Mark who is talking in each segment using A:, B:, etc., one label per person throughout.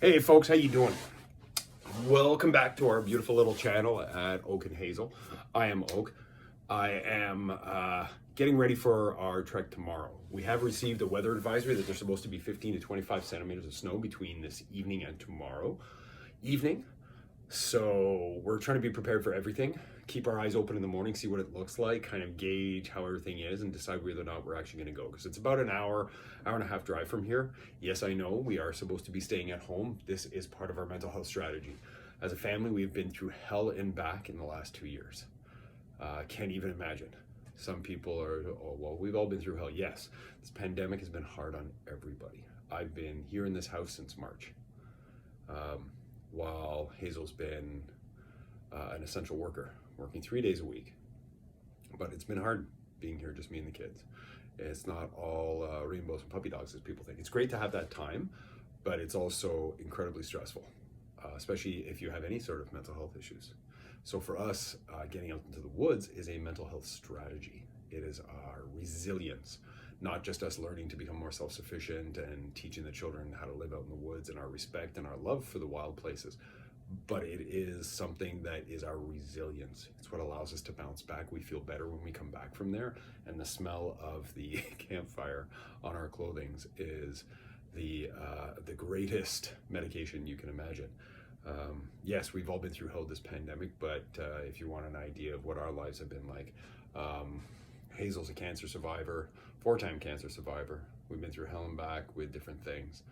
A: Hey folks, how you doing? Welcome back to our beautiful little channel at Oak and Hazel. I am Oak. I am getting ready for our trek tomorrow. We have received a weather advisory that there's supposed to be 15 to 25 centimeters of snow between this evening and tomorrow evening. So we're trying to be prepared for everything. Keep our eyes open in the morning, see what it looks like, kind of gauge how everything is, and decide whether or not we're actually going to go. Because it's about an hour and a half drive from here. Yes, I know we are supposed to be staying at home. This is part of our mental health strategy. As a family, we've been through hell and back in the last 2 years. Can't even imagine. Some people are, oh, well, we've all been through hell. Yes, this pandemic has been hard on everybody. I've been here in this house since March. While Hazel's been an essential worker, working 3 days a week. But it's been hard being here, just me and the kids. It's not all rainbows and puppy dogs as people think. It's great to have that time, but it's also incredibly stressful, especially if you have any sort of mental health issues. So for us, getting out into the woods is a mental health strategy. It is our resilience, not just us learning to become more self-sufficient and teaching the children how to live out in the woods and our respect and our love for the wild places, but it is something that is our resilience. It's what allows us to bounce back. We feel better when we come back from there, and the smell of the campfire on our clothing is the greatest medication you can imagine. Yes, we've all been through hell this pandemic, but if you want an idea of what our lives have been like, Hazel's a cancer survivor, 4-time cancer survivor. We've been through hell and back with different things.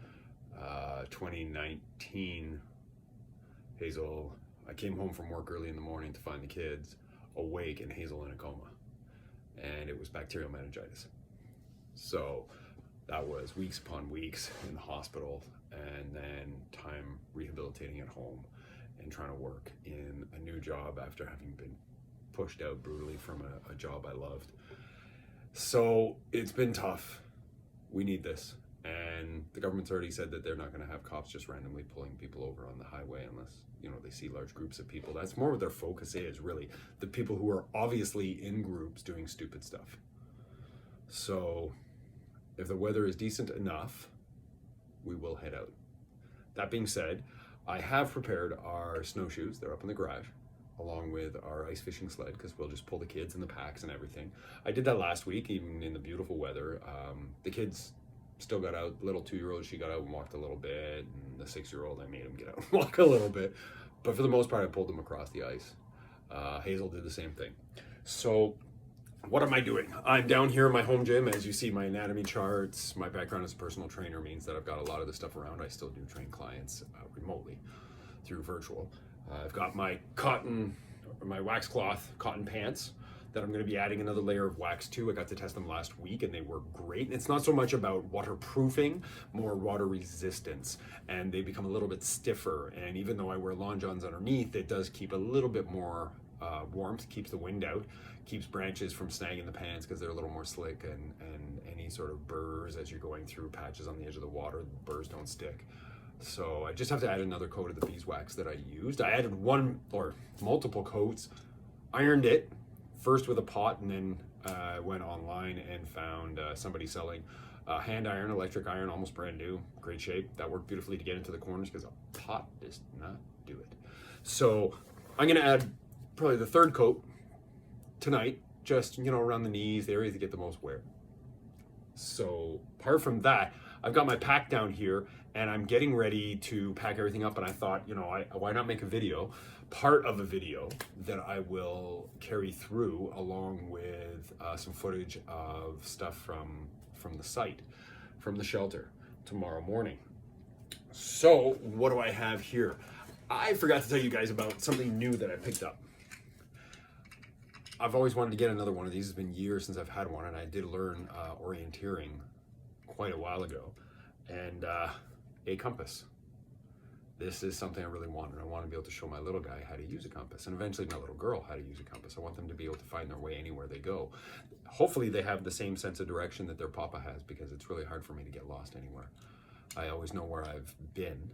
A: 2019, Hazel, I came home from work early in the morning to find the kids awake and Hazel in a coma. And it was bacterial meningitis. So that was weeks upon weeks in the hospital, and then time rehabilitating at home and trying to work in a new job after having been pushed out brutally from a job I loved. So it's been tough. We need this. And the government's already said that they're not going to have cops just randomly pulling people over on the highway unless, they see large groups of people. That's more what their focus is, really. The people who are obviously in groups doing stupid stuff. So if the weather is decent enough, we will head out. That being said, I have prepared our snowshoes. They're up in the garage, along with our ice fishing sled, because we'll just pull the kids and the packs and everything. I did that last week, even in the beautiful weather. The kids still got out. The little 2-year-old, she got out and walked a little bit, and the 6-year-old, I made him get out and walk a little bit. But for the most part, I pulled them across the ice. Hazel did the same thing. So what am I doing? I'm down here in my home gym. As you see, my anatomy charts, my background as a personal trainer means that I've got a lot of this stuff around. I still do train clients remotely through virtual. I've got my wax cloth cotton pants that I'm going to be adding another layer of wax to. I got to test them last week and they were great. It's not so much about waterproofing, more water resistance, and they become a little bit stiffer. And even though I wear long johns underneath, it does keep a little bit more warmth, keeps the wind out, keeps branches from snagging the pants because they're a little more slick, and any sort of burrs as you're going through patches on the edge of the water, burrs don't stick. So I just have to add another coat of the beeswax that I used. I added one or multiple coats, ironed it, first with a pot, and then went online and found somebody selling hand iron, electric iron, almost brand new, great shape. That worked beautifully to get into the corners because a pot does not do it. So I'm gonna add probably the third coat tonight, just around the knees, the areas that get the most wear. So apart from that, I've got my pack down here and I'm getting ready to pack everything up, and I thought, why not make a video, part of a video that I will carry through along with some footage of stuff from the site, from the shelter tomorrow morning. So what do I have here? I forgot to tell you guys about something new that I picked up. I've always wanted to get another one of these. It's been years since I've had one, and I did learn orienteering quite a while ago, and a compass. This is something I really want, and I want to be able to show my little guy how to use a compass, and eventually my little girl how to use a compass. I want them to be able to find their way anywhere they go. Hopefully they have the same sense of direction that their papa has, because it's really hard for me to get lost anywhere. I always know where I've been,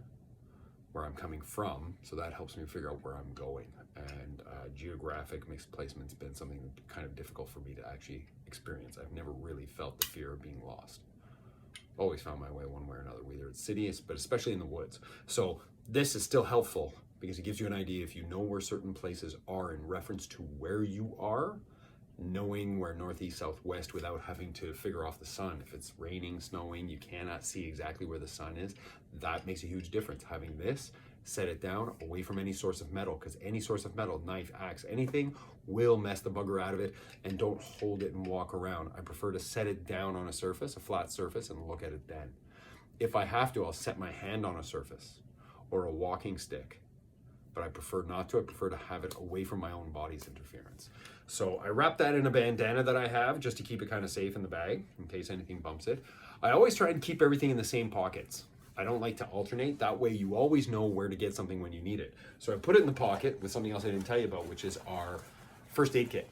A: where I'm coming from, so that helps me figure out where I'm going. And geographic mixed placement's been something kind of difficult for me to actually experience. I've never really felt the fear of being lost. always found my way one way or another, whether it's city, but especially in the woods. So this is still helpful because it gives you an idea if you know where certain places are in reference to where you are, knowing where northeast, southwest without having to figure off the sun. If it's raining, snowing, you cannot see exactly where the sun is. That makes a huge difference. Having this, set it down away from any source of metal, because any source of metal, knife, axe, anything will mess the bugger out of it. And don't hold it and walk around. I prefer to set it down on a surface, a flat surface, and look at it then. If I have to, I'll set my hand on a surface or a walking stick, but I prefer not to. I prefer to have it away from my own body's interference. So I wrap that in a bandana that I have just to keep it kind of safe in the bag in case anything bumps it. I always try and keep everything in the same pockets. I don't like to alternate. That way you always know where to get something when you need it. So I put it in the pocket with something else I didn't tell you about, which is our first aid kit.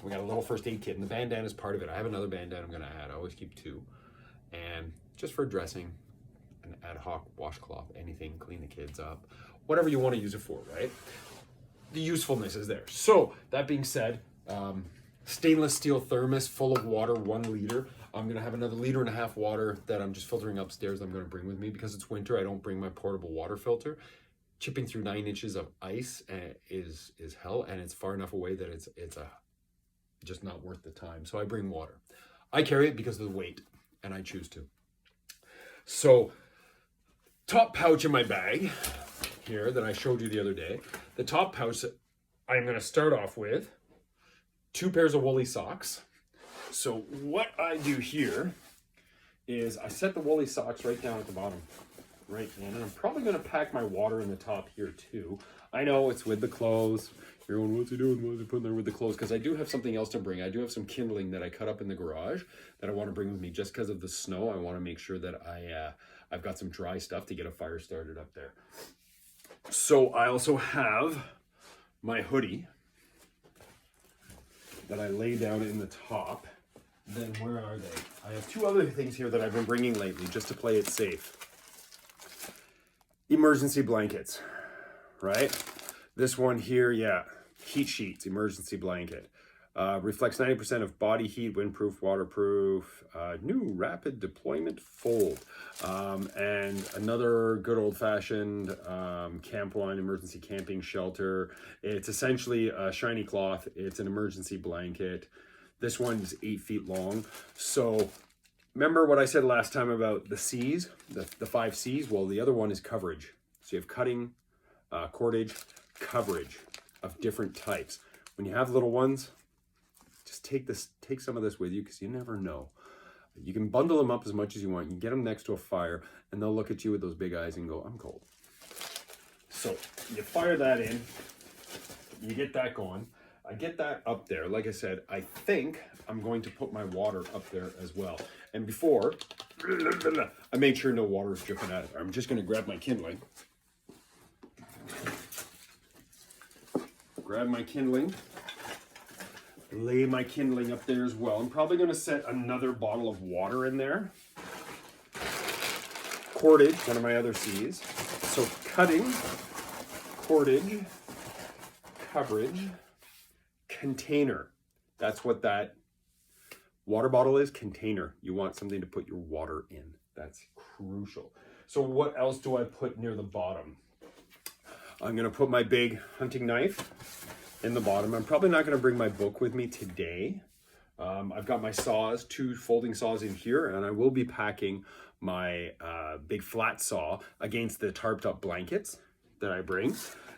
A: We got a little first aid kit, and the bandana is part of it. I have another bandana I'm gonna add. I always keep two. And just for dressing, an ad hoc washcloth, anything, clean the kids up, whatever you want to use it for, right? The usefulness is there. So that being said, stainless steel thermos full of water, 1 liter. I'm gonna have another 1.5 liters water that I'm just filtering upstairs. I'm gonna bring with me because it's winter. I don't bring my portable water filter. Chipping through 9 inches of ice is hell, and it's far enough away that it's just not worth the time. So I bring water. I carry it because of the weight, and I choose to. So top pouch in my bag here that I showed you the other day. The top pouch, I'm going to start off with 2 pairs of woolly socks. So what I do here is I set the woolly socks right down at the bottom, right in, and I'm probably going to pack my water in the top here too. I know it's with the clothes. You're going, what's he doing? What's he putting there with the clothes? Because I do have something else to bring. I do have some kindling that I cut up in the garage that I want to bring with me just because of the snow. I want to make sure that I've got some dry stuff to get a fire started up there. So I also have my hoodie that I lay down in the top. Then where are they? I have 2 other things here that I've been bringing lately just to play it safe. Emergency blankets, right? This one here, yeah, heat sheets, emergency blanket. Reflects 90% of body heat, windproof, waterproof, new rapid deployment fold. And another good old-fashioned Camp One emergency camping shelter. It's essentially a shiny cloth. It's an emergency blanket. This one is 8 feet long. So remember what I said last time about the C's, the 5 C's? Well, the other one is coverage. So you have cutting, cordage, coverage of different types. When you have little ones, just take some of this with you because you never know. You can bundle them up as much as you want. You can get them next to a fire and they'll look at you with those big eyes and go, I'm cold. So you fire that in, you get that going. I get that up there. Like I said, I think I'm going to put my water up there as well. And before, I made sure no water is dripping out of there. I'm just going to grab my kindling. Grab my kindling. Lay my kindling up there as well. I'm probably going to set another bottle of water in there. Cordage, one of my other C's. So cutting, cordage, coverage, container. That's what that water bottle is, container. You want something to put your water in. That's crucial. So what else do I put near the bottom? I'm going to put my big hunting knife in the bottom. I'm probably not going to bring my book with me today. I've got my saws, 2 folding saws in here, and I will be packing my big flat saw against the tarped up blankets that I bring.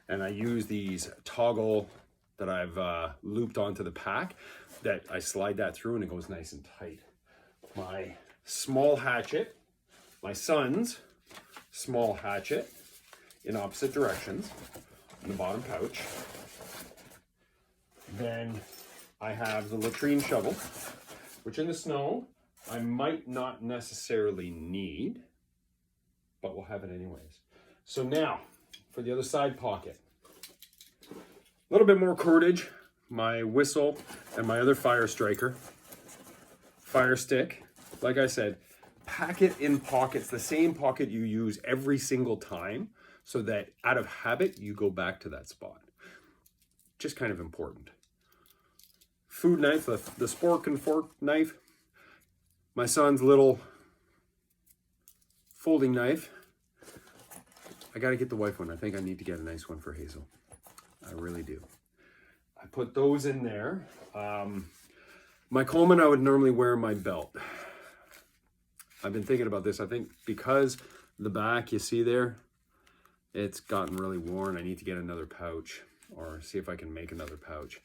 A: And I use these toggle that I've looped onto the pack that I slide that through and it goes nice and tight. My small hatchet, my son's small hatchet in opposite directions in the bottom pouch. Then I have the latrine shovel, which in the snow I might not necessarily need, but we'll have it anyways. So now for the other side pocket. A little bit more cordage, my whistle, and my other fire striker. Fire stick, like I said, pack it in pockets, the same pocket you use every single time, so that out of habit, you go back to that spot. Just kind of important. Food knife, the spork and fork knife. My son's little folding knife. I got to get the wife one. I think I need to get a nice one for Hazel. I really do. I put those in there. My Coleman I would normally wear in my belt. I've been thinking about this. I think because the back, you see there, it's gotten really worn. I need to get another pouch or see if I can make another pouch.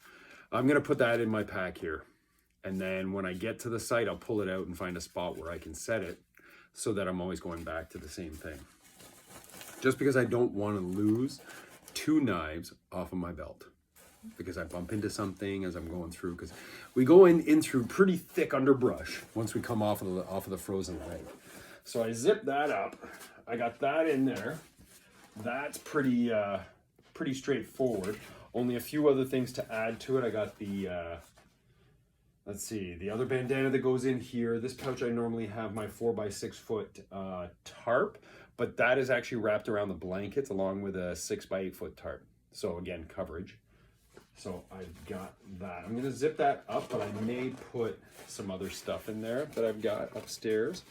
A: I'm going to put that in my pack here. And then when I get to the site, I'll pull it out and find a spot where I can set it so that I'm always going back to the same thing. Just because I don't want to lose 2 knives off of my belt. Because I bump into something as I'm going through. Because we go in through pretty thick underbrush once we come off of the frozen lake. So I zip that up. I got that in there. That's pretty straightforward. Only a few other things to add to it. I got the let's see, the other bandana that goes in here. This pouch I normally have my 4x6 foot tarp, but that is actually wrapped around the blankets along with a 6x8 foot tarp. So again, coverage. So I've got that. I'm gonna zip that up, but I may put some other stuff in there that I've got upstairs.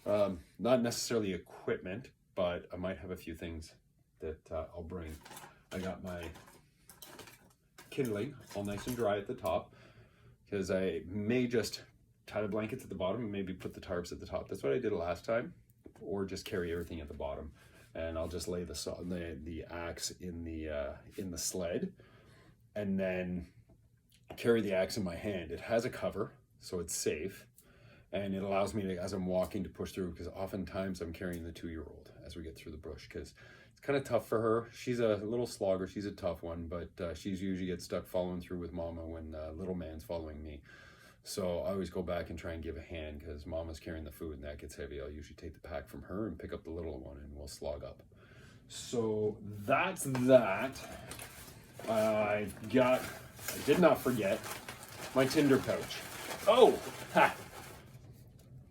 A: Not necessarily equipment, but I might have a few things that I'll bring. I got my kindling all nice and dry at the top, because I may just tie the blankets at the bottom and maybe put the tarps at the top. That's what I did last time, or just carry everything at the bottom, and I'll just lay the axe in the sled, and then carry the axe in my hand. It has a cover, so it's safe, and it allows me to, as I'm walking, to push through, because oftentimes I'm carrying the 2-year-old as we get through the bush, because it's kind of tough for her. She's a little slogger, she's a tough one, but she's usually gets stuck following through with Mama when little man's following me. So I always go back and try and give a hand, because Mama's carrying the food and that gets heavy. I'll usually take the pack from her and pick up the little one, and we'll slog up. So that's that. I did not forget my Tinder pouch. Oh, ha!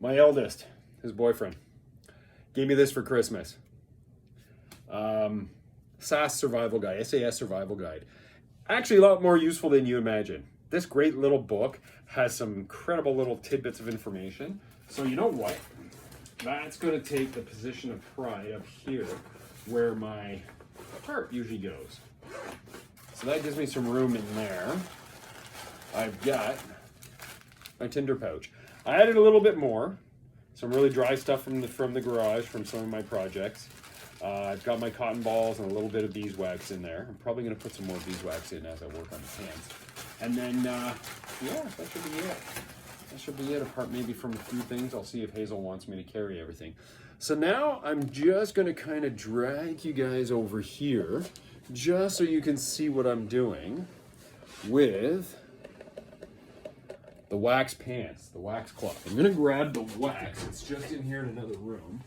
A: My eldest, his boyfriend, gave me this for Christmas. SAS Survival Guide, SAS Survival Guide. Actually a lot more useful than you imagine. This great little book has some incredible little tidbits of information. So you know what? That's going to take the position of pride up here where my tarp usually goes. So that gives me some room in there. I've got my Tinder pouch. I added a little bit more. Some really dry stuff from the garage from some of my projects. I've got my cotton balls and a little bit of beeswax in there. I'm probably going to put some more beeswax in as I work on the pants. And then, yeah, that should be it. That should be it, apart maybe from a few things. I'll see if Hazel wants me to carry everything. So now I'm just going to kind of drag you guys over here, just so you can see what I'm doing with the wax pants, the wax cloth. I'm going to grab the wax. It's just in here in another room.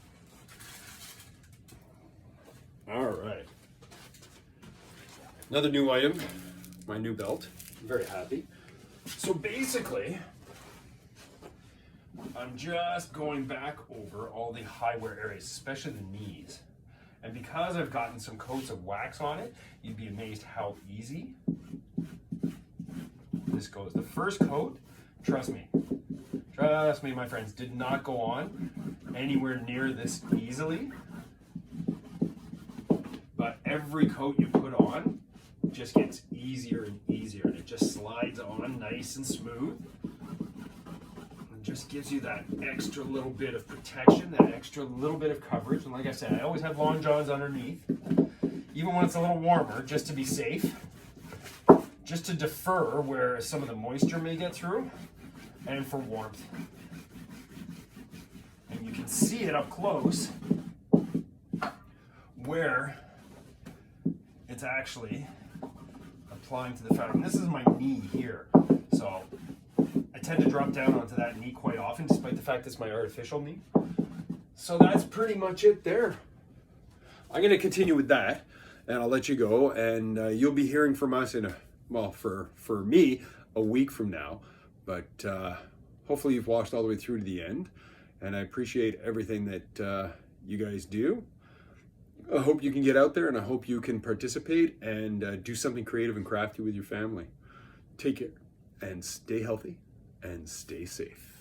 A: All right. Another new item, my new belt. I'm very happy. So basically, I'm just going back over all the high wear areas, especially the knees. And because I've gotten some coats of wax on it, you'd be amazed how easy this goes. The first coat, trust me, my friends, did not go on anywhere near this easily. But every coat you put on just gets easier and easier, and it just slides on nice and smooth. And just gives you that extra little bit of protection, that extra little bit of coverage. And like I said, I always have long johns underneath, even when it's a little warmer, just to be safe, just to defer where some of the moisture may get through, and for warmth. And you can see it up close where it's actually applying to the fabric. And this is my knee here. So I tend to drop down onto that knee quite often, despite the fact it's my artificial knee. So that's pretty much it there. I'm going to continue with that, and I'll let you go. And you'll be hearing from us in for me, a week from now. But hopefully you've watched all the way through to the end. And I appreciate everything that you guys do. I hope you can get out there, and I hope you can participate and do something creative and crafty with your family. Take care and stay healthy and stay safe.